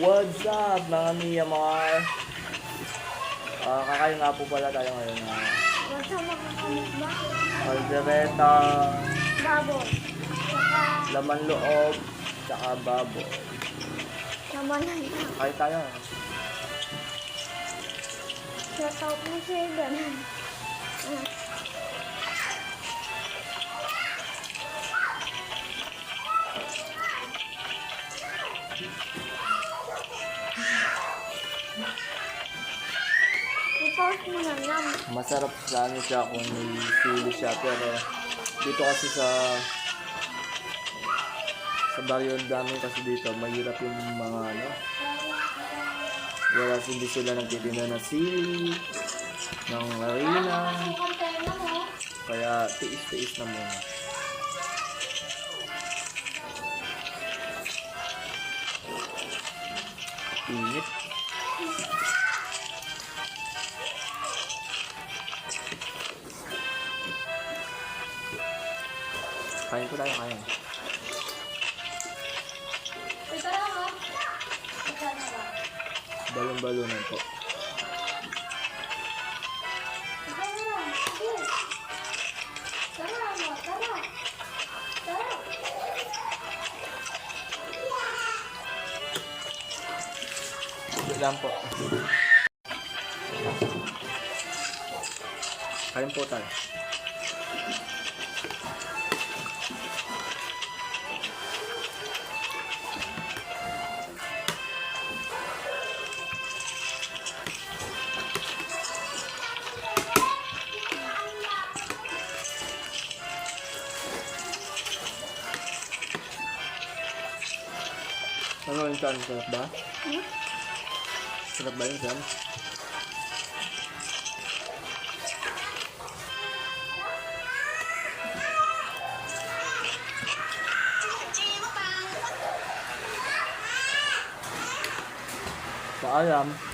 What's up mga Myanmar? Kakain nga po pala tayo ngayon na kaldereta, baboy, saka laman loob, saka baboy. naman na Kain tayo. shoutout mo siya ganun. I-pause mo na lang. Masarap sa ano siya kung may sili siya, pero dito kasi sa baryo namin kasi dito mahirap yung mga ano, wala, hindi sila nagtitinda ng sili, ng harina, kaya tiis-tiis na muna. Init. Kain po tayo, kain. Balon-balonan po. Ito lang po. Kain po tayo. Ano yung chan? Sarap ba? Sarap ba yung chan? Paalam.